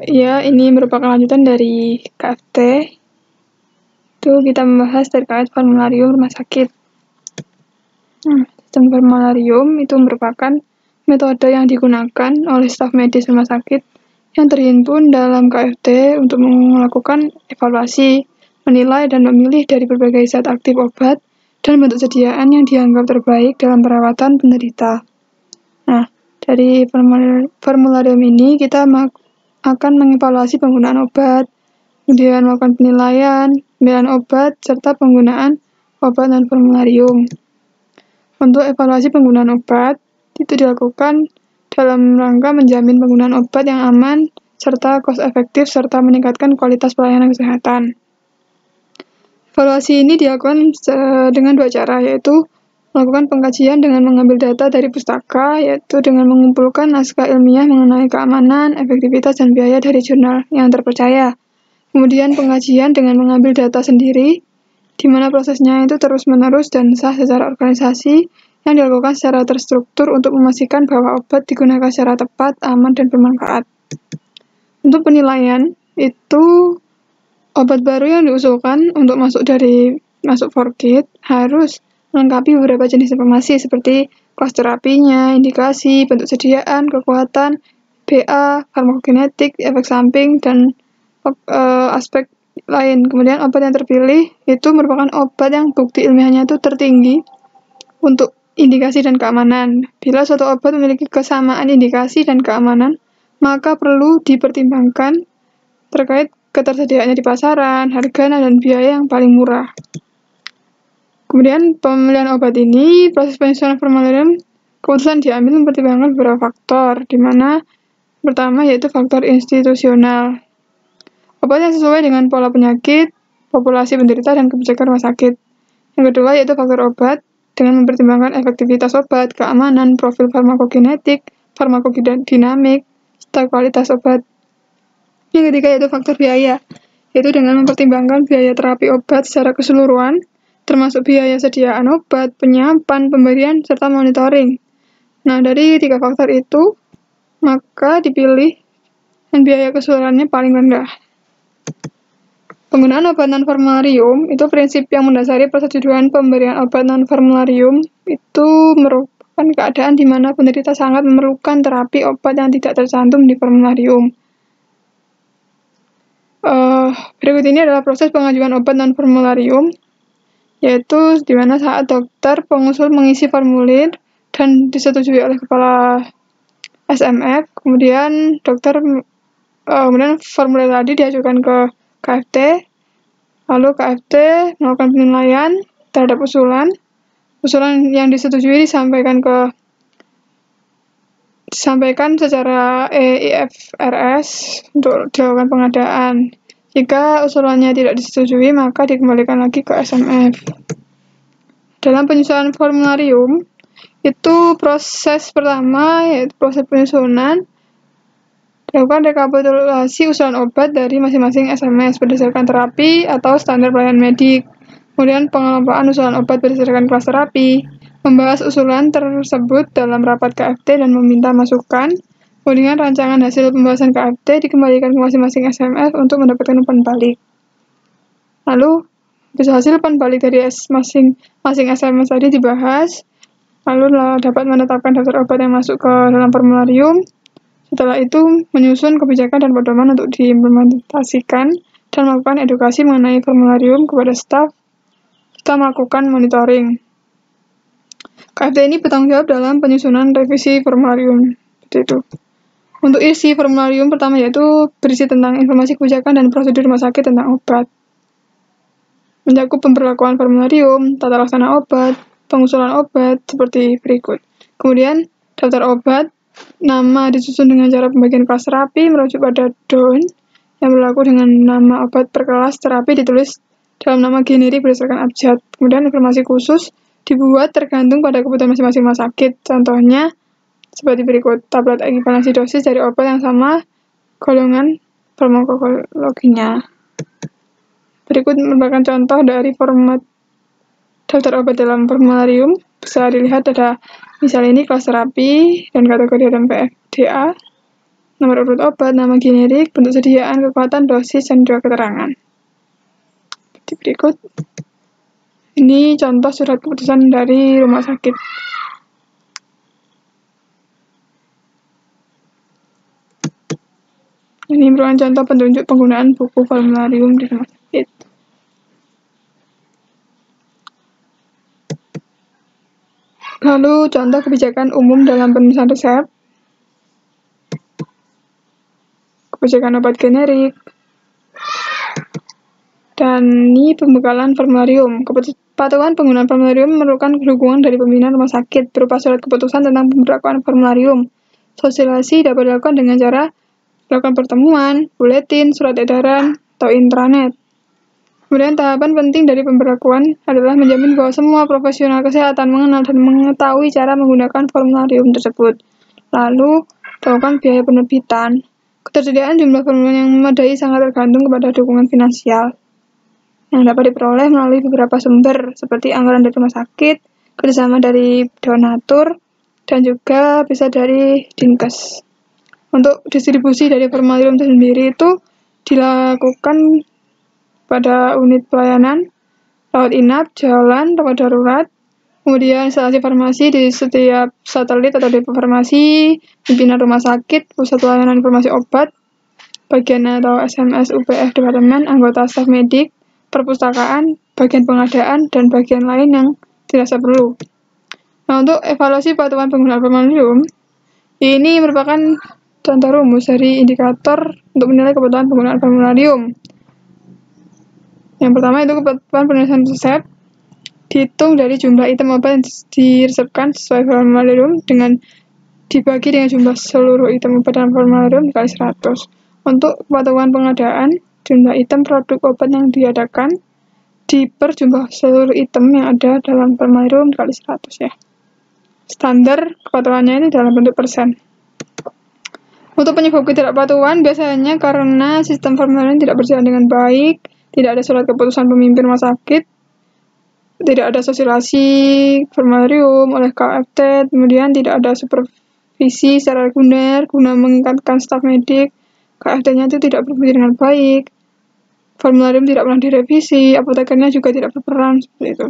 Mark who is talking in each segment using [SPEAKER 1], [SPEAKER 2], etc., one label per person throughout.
[SPEAKER 1] Ya, ini merupakan lanjutan dari KFT. Itu kita membahas terkait formularium rumah sakit. Sistem formularium itu merupakan metode yang digunakan oleh staf medis rumah sakit yang terhimpun dalam KFT untuk melakukan evaluasi, menilai, dan memilih dari berbagai zat aktif obat dan bentuk sediaan yang dianggap terbaik dalam perawatan penderita. Nah, dari formularium ini kita akan mengevaluasi penggunaan obat, kemudian melakukan penilaian, pemilihan obat, serta penggunaan obat dan formularium. Untuk evaluasi penggunaan obat, itu dilakukan dalam rangka menjamin penggunaan obat yang aman, serta cost efektif, serta meningkatkan kualitas pelayanan kesehatan. Evaluasi ini dilakukan dengan 2 cara, yaitu melakukan pengkajian dengan mengambil data dari pustaka, yaitu dengan mengumpulkan naskah ilmiah mengenai keamanan, efektivitas, dan biaya dari jurnal yang terpercaya. Kemudian pengkajian dengan mengambil data sendiri, di mana prosesnya itu terus-menerus dan sah secara organisasi yang dilakukan secara terstruktur untuk memastikan bahwa obat digunakan secara tepat, aman, dan bermanfaat. Untuk penilaian, itu obat baru yang diusulkan untuk masuk Forkit harus melengkapi beberapa jenis informasi seperti kelas terapinya, indikasi, bentuk sediaan, kekuatan, BA, farmakokinetik, efek samping, dan aspek lain. Kemudian obat yang terpilih itu merupakan obat yang bukti ilmiahnya itu tertinggi untuk indikasi dan keamanan. Bila suatu obat memiliki kesamaan indikasi dan keamanan, maka perlu dipertimbangkan terkait ketersediaannya di pasaran, harga, dan biaya yang paling murah. Kemudian pemilihan obat ini, proses penyusunan formularium keputusan diambil mempertimbangkan beberapa faktor, di mana pertama yaitu faktor institusional. Obat yang sesuai dengan pola penyakit, populasi penderita, dan kebijakan rumah sakit. Yang kedua yaitu faktor obat, dengan mempertimbangkan efektivitas obat, keamanan, profil farmakokinetik, farmakodinamik, serta kualitas obat. Yang ketiga yaitu faktor biaya, yaitu dengan mempertimbangkan biaya terapi obat secara keseluruhan, termasuk biaya sediaan obat, penyiapan, pemberian, serta monitoring. Nah, dari 3 faktor itu, maka dipilih dan biaya keseluruhannya paling rendah. Penggunaan obat non-formularium itu prinsip yang mendasari persetujuan pemberian obat non-formularium itu merupakan keadaan di mana penderita sangat memerlukan terapi obat yang tidak tercantum di formularium. Berikut ini adalah proses pengajuan obat non-formularium, yaitu di mana saat dokter pengusul mengisi formulir dan disetujui oleh kepala SMF, kemudian formulir tadi diajukan ke KFT, lalu KFT melakukan penilaian terhadap usulan yang disetujui disampaikan secara EIFRS untuk dilakukan pengadaan. Jika usulannya tidak disetujui, maka dikembalikan lagi ke SMF. Dalam penyusunan formularium, itu proses pertama yaitu proses penyusunan, dilakukan rekapitulasi usulan obat dari masing-masing SMS berdasarkan terapi atau standar pelayanan medik. Kemudian pengelompokan usulan obat berdasarkan kelas terapi, membahas usulan tersebut dalam rapat KFT dan meminta masukan. Kemudian rancangan hasil pembahasan KFT dikembalikan ke masing-masing SMF untuk mendapatkan umpan balik. Lalu, hasil umpan balik dari masing-masing SMS tadi dibahas, lalu dapat menetapkan daftar obat yang masuk ke dalam formularium. Setelah itu, menyusun kebijakan dan pedoman untuk diimplementasikan dan melakukan edukasi mengenai formularium kepada staf, serta melakukan monitoring. KFT ini bertanggung jawab dalam penyusunan revisi formularium. Seperti itu. Untuk isi formularium pertama yaitu berisi tentang informasi kebijakan dan prosedur rumah sakit tentang obat. Mencakup pemberlakuan formularium, tata laksana obat, pengusulan obat, seperti berikut. Kemudian, daftar obat, nama disusun dengan cara pembagian kelas terapi merujuk pada DON yang berlaku dengan nama obat per kelas terapi ditulis dalam nama generik berdasarkan abjad. Kemudian informasi khusus dibuat tergantung pada kebutuhan masing-masing rumah sakit. Contohnya seperti berikut: tablet ekivalensi dosis dari obat yang sama, golongan farmakologinya. Berikut merupakan contoh dari format daftar obat dalam formularium. Bisa dilihat ada misalnya ini kelas terapi dan kategori dan PFDA. nomor urut obat, nama generik, bentuk sediaan, kekuatan, dosis, dan dua keterangan. Di berikut, ini contoh surat keputusan dari rumah sakit. Ini merupakan contoh petunjuk penggunaan buku formularium di rumah sakit. Lalu, contoh kebijakan umum dalam penulisan resep. Kebijakan obat generik. Dan ini pembekalan formularium. Kepatuhan penggunaan formularium memerlukan dukungan dari pimpinan rumah sakit berupa surat keputusan tentang pemberlakuan formularium. Sosialisasi dapat dilakukan dengan cara melakukan pertemuan, buletin, surat edaran, atau intranet. Kemudian tahapan penting dari pemberlakuan adalah menjamin bahwa semua profesional kesehatan mengenal dan mengetahui cara menggunakan formularium tersebut. Lalu, melakukan biaya penerbitan. Ketersediaan jumlah formularium yang memadai sangat tergantung kepada dukungan finansial yang dapat diperoleh melalui beberapa sumber, seperti anggaran dari rumah sakit, kerjasama dari donatur, dan juga bisa dari Dinkes. Untuk distribusi dari formularium itu sendiri itu dilakukan pada unit pelayanan, rawat inap, jalan, rawat darurat, kemudian instalasi farmasi di setiap satelit atau depo farmasi, pimpinan rumah sakit, pusat pelayanan informasi obat, bagian atau SMS UPF departemen, anggota staf medik, perpustakaan, bagian pengadaan, dan bagian lain yang dirasa perlu. Nah, untuk evaluasi patuhan penggunaan formularium, ini merupakan contoh rumus dari indikator untuk menilai kepatuhan penggunaan formularium. Yang pertama itu kepatuhan penulisan resep, dihitung dari jumlah item obat yang diresepkan sesuai formularium dengan dibagi dengan jumlah seluruh item obat dalam formularium dikali 100. Untuk kepatuhan pengadaan, jumlah item produk obat yang diadakan per jumlah seluruh item yang ada dalam formularium dikali 100 ya. Standar kepatuhannya ini dalam bentuk persen. Untuk penyebab ketidakpatuhan biasanya karena sistem formularium tidak berjalan dengan baik, tidak ada surat keputusan pemimpin rumah sakit, tidak ada sosialisasi formularium oleh KFT, kemudian tidak ada supervisi secara reguler guna mengingatkan staf medik, KFT-nya itu tidak berfungsi dengan baik, formularium tidak pernah direvisi, apotekernya juga tidak berperan, seperti itu.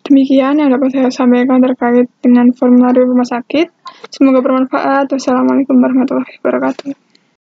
[SPEAKER 1] Demikian yang dapat saya sampaikan terkait dengan formularium rumah sakit. Semoga bermanfaat. Wassalamualaikum warahmatullahi wabarakatuh.